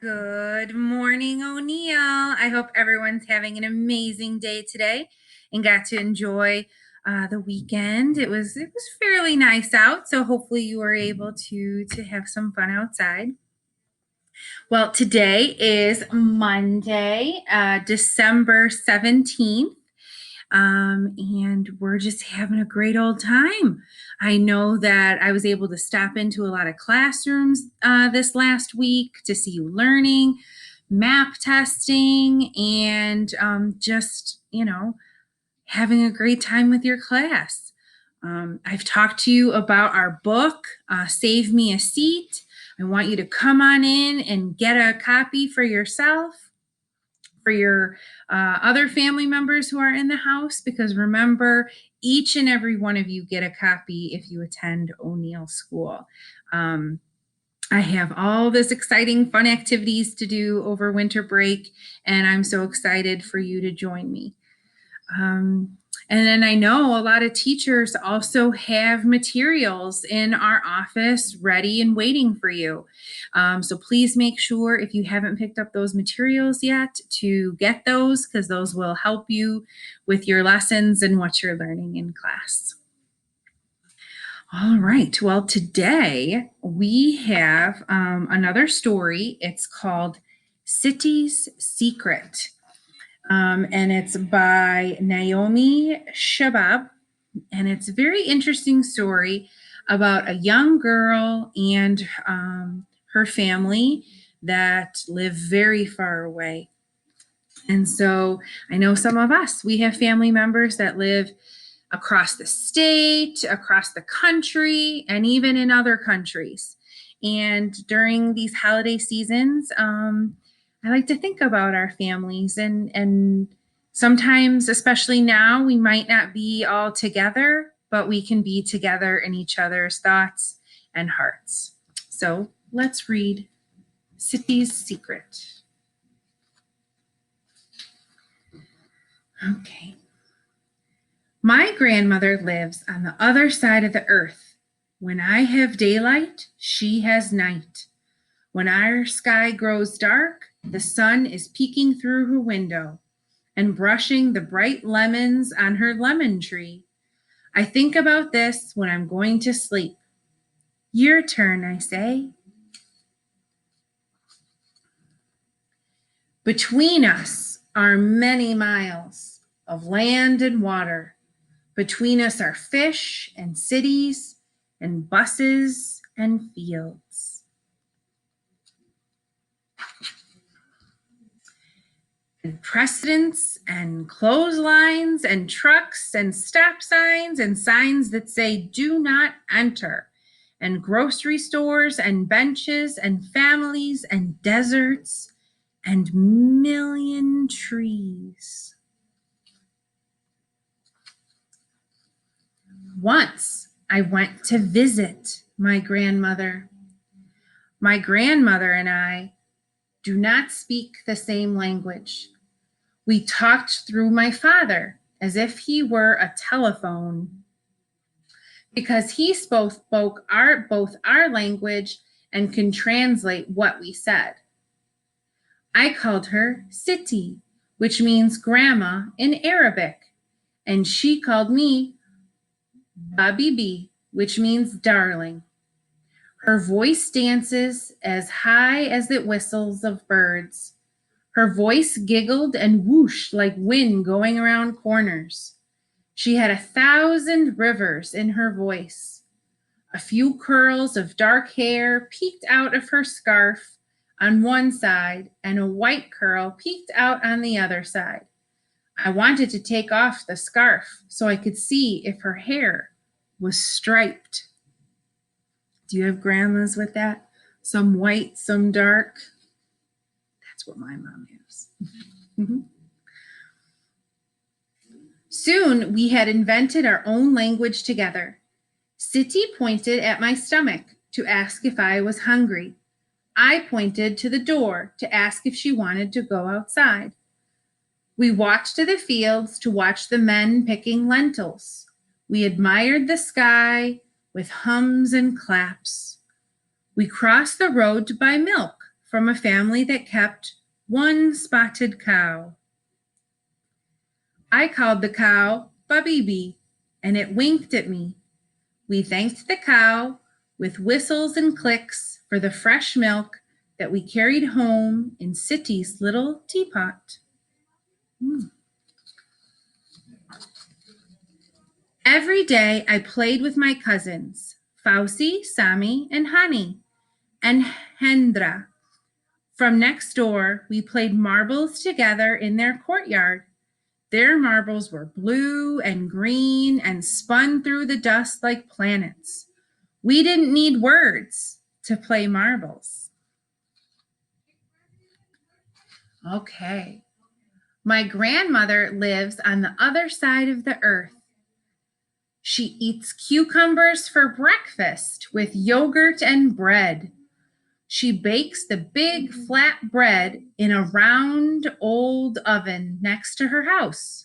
Good morning, O'Neill. I hope everyone's having an amazing day today and got to enjoy the weekend. It was fairly nice out, so hopefully you were able to have some fun outside. Well, today is Monday, December 17th. And we're just having a great old time. I know that I was able to stop into a lot of classrooms this last week to see you learning, map testing, and having a great time with your class. I've talked to you about our book, Save Me a Seat. I want you to come on in and get a copy for yourself, for your other family members who are in the house, because remember, each and every one of you get a copy if you attend O'Neill School. I have all this exciting fun activities to do over winter break, and I'm so excited for you to join me. And then I know a lot of teachers also have materials in our office ready and waiting for you. So please make sure, if you haven't picked up those materials yet, to get those, because those will help you with your lessons and what you're learning in class. All right. Well, today we have another story. It's called City's Secret. And it's by Naomi Shabab. And it's a very interesting story about a young girl and her family that live very far away. And so I know some of us, we have family members that live across the state, across the country, and even in other countries. And during these holiday seasons, I like to think about our families, and sometimes, especially now, we might not be all together, but we can be together in each other's thoughts and hearts. So let's read City's Secret. Okay. My grandmother lives on the other side of the earth. When I have daylight, she has night. When our sky grows dark, the sun is peeking through her window and brushing the bright lemons on her lemon tree. I think about this when I'm going to sleep. Your turn, I say. Between us are many miles of land and water. Between us are fish and cities and buses and fields. And precedents and clotheslines and trucks and stop signs and signs that say do not enter, and grocery stores and benches and families and deserts and million trees. Once I went to visit my grandmother. My grandmother and I do not speak the same language. We talked through my father as if he were a telephone, because he spoke both our language and can translate what we said. I called her Siti, which means grandma in Arabic, and she called me Babibi, which means darling. Her voice dances as high as the whistles of birds. Her voice giggled and whooshed like wind going around corners. She had 1,000 rivers in her voice. A few curls of dark hair peeked out of her scarf on one side, and a white curl peeked out on the other side. I wanted to take off the scarf so I could see if her hair was striped. Do you have grandmas with that? Some white, some dark? That's what my mom has. Soon we had invented our own language together. Siti pointed at my stomach to ask if I was hungry. I pointed to the door to ask if she wanted to go outside. We walked to the fields to watch the men picking lentils. We admired the sky with hums and claps. We crossed the road to buy milk from a family that kept one spotted cow. I called the cow Babibi, and it winked at me. We thanked the cow with whistles and clicks for the fresh milk that we carried home in Siti's little teapot. Every day I played with my cousins, Fauci, Sami, and Hani, and Hendra. From next door, we played marbles together in their courtyard. Their marbles were blue and green and spun through the dust like planets. We didn't need words to play marbles. Okay. My grandmother lives on the other side of the earth. She eats cucumbers for breakfast with yogurt and bread. She bakes the big flat bread in a round old oven next to her house.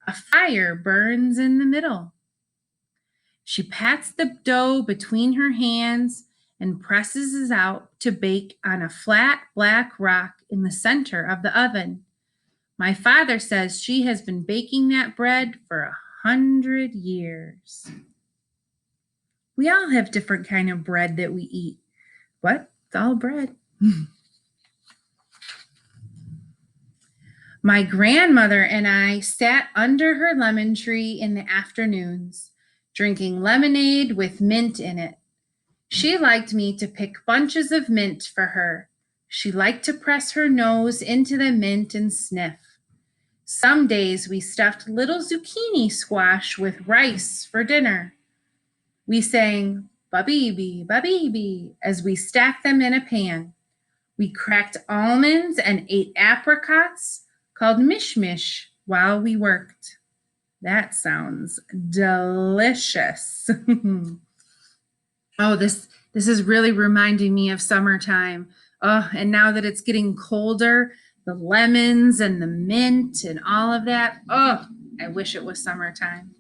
A fire burns in the middle. She pats the dough between her hands and presses it out to bake on a flat black rock in the center of the oven. My father says she has been baking that bread for 100 years. We all have different kind of bread that we eat, but it's all bread. My grandmother and I sat under her lemon tree in the afternoons, drinking lemonade with mint in it. She liked me to pick bunches of mint for her. She liked to press her nose into the mint and sniff. Some days we stuffed little zucchini squash with rice for dinner. We sang "Babibi, Babibi" as we stacked them in a pan. We cracked almonds and ate apricots called mishmish while we worked. That sounds delicious. Oh, this is really reminding me of summertime. Oh, and now that it's getting colder, the lemons and the mint and all of that. Oh, I wish it was summertime.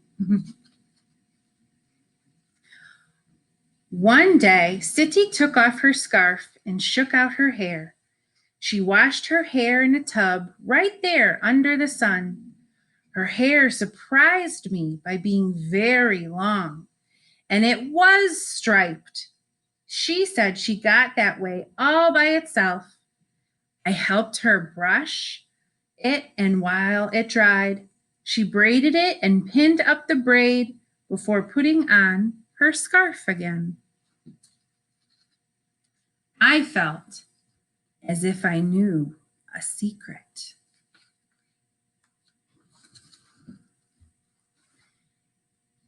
One day, Siti took off her scarf and shook out her hair. She washed her hair in a tub right there under the sun. Her hair surprised me by being very long, and it was striped. She said she got that way all by itself. I helped her brush it, and while it dried, she braided it and pinned up the braid before putting on her scarf again. I felt as if I knew a secret.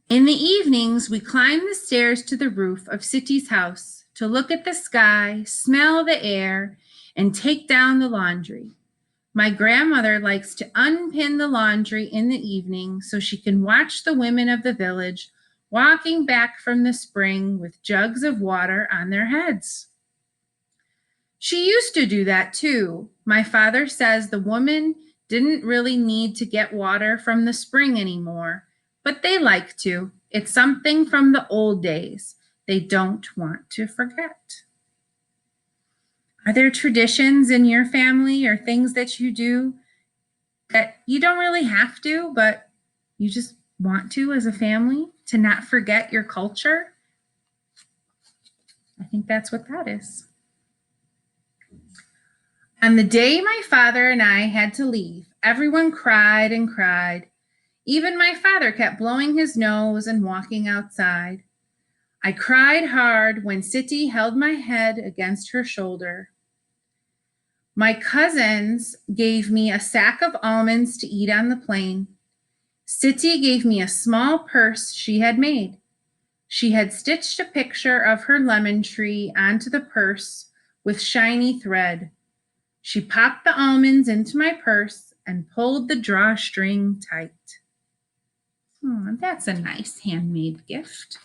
In the evenings, we climbed the stairs to the roof of Siti's house to look at the sky, smell the air, and take down the laundry. My grandmother likes to unpin the laundry in the evening so she can watch the women of the village walking back from the spring with jugs of water on their heads. She used to do that too. My father says the woman didn't really need to get water from the spring anymore, but they like to. It's something from the old days they don't want to forget. Are there traditions in your family or things that you do that you don't really have to, but you just want to as a family to not forget your culture? I think that's what that is. On the day my father and I had to leave, everyone cried and cried. Even my father kept blowing his nose and walking outside. I cried hard when Siti held my head against her shoulder. My cousins gave me a sack of almonds to eat on the plane. Siti gave me a small purse she had made. She had stitched a picture of her lemon tree onto the purse with shiny thread. She popped the almonds into my purse and pulled the drawstring tight. Oh, that's a nice handmade gift.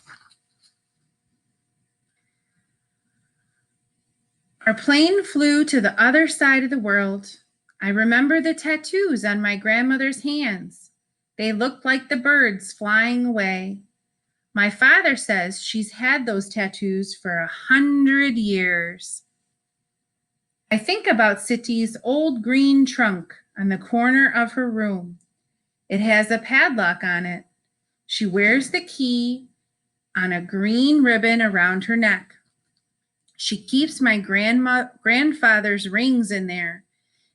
Our plane flew to the other side of the world. I remember the tattoos on my grandmother's hands. They looked like the birds flying away. My father says she's had those tattoos for 100 years. I think about Siti's old green trunk on the corner of her room. It has a padlock on it. She wears the key on a green ribbon around her neck. She keeps my grandfather's rings in there,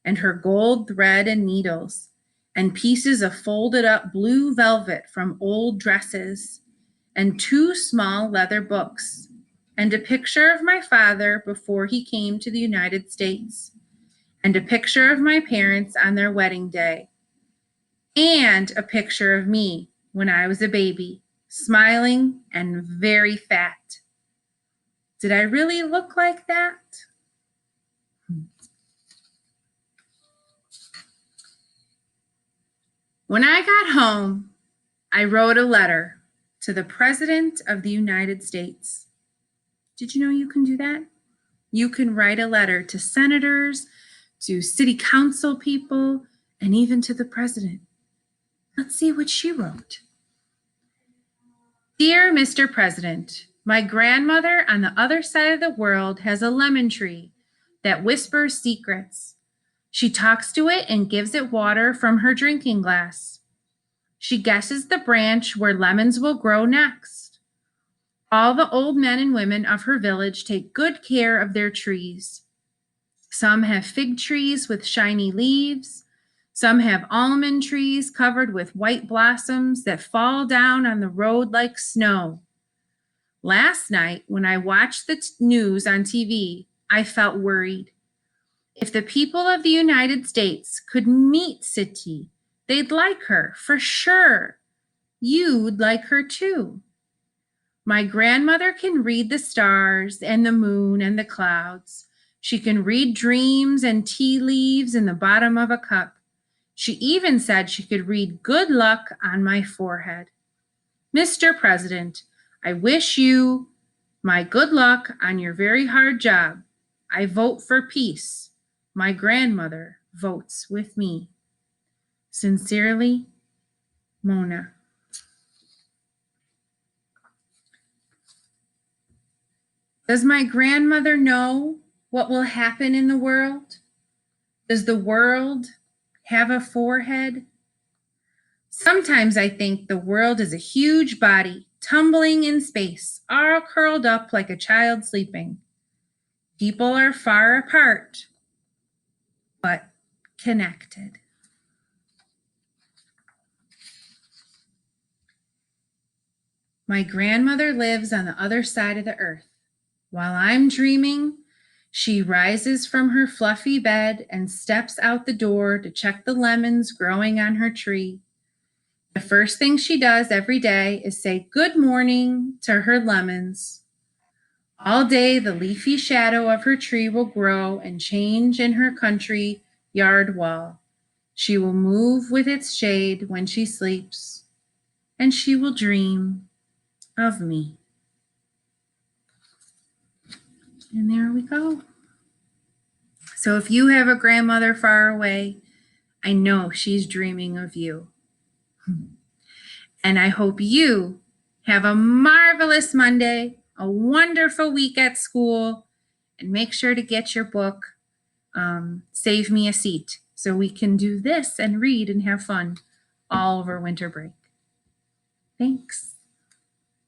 and her gold thread and needles, and pieces of folded up blue velvet from old dresses, and 2 small leather books, and a picture of my father before he came to the United States, and a picture of my parents on their wedding day, and a picture of me when I was a baby, smiling and very fat. Did I really look like that? When I got home, I wrote a letter to the President of the United States. Did you know you can do that? You can write a letter to senators, to city council people, and even to the president. Let's see what she wrote. Dear Mr. President, my grandmother on the other side of the world has a lemon tree that whispers secrets. She talks to it and gives it water from her drinking glass. She guesses the branch where lemons will grow next. All the old men and women of her village take good care of their trees. Some have fig trees with shiny leaves. Some have almond trees covered with white blossoms that fall down on the road like snow. Last night, when I watched the news on TV, I felt worried. If the people of the United States could meet Siti, they'd like her for sure. You'd like her too. My grandmother can read the stars and the moon and the clouds. She can read dreams and tea leaves in the bottom of a cup. She even said she could read good luck on my forehead. Mr. President, I wish you my good luck on your very hard job. I vote for peace. My grandmother votes with me. Sincerely, Mona. Does my grandmother know what will happen in the world? Does the world have a forehead? Sometimes I think the world is a huge body tumbling in space, all curled up like a child sleeping. People are far apart, but connected. My grandmother lives on the other side of the earth. While I'm dreaming, she rises from her fluffy bed and steps out the door to check the lemons growing on her tree. The first thing she does every day is say good morning to her lemons. All day, the leafy shadow of her tree will grow and change in her country yard wall. She will move with its shade when she sleeps, and she will dream of me. And there we go. So if you have a grandmother far away, I know she's dreaming of you. And I hope you have a marvelous Monday, a wonderful week at school, and make sure to get your book, Save Me a Seat, so we can do this and read and have fun all over winter break. Thanks.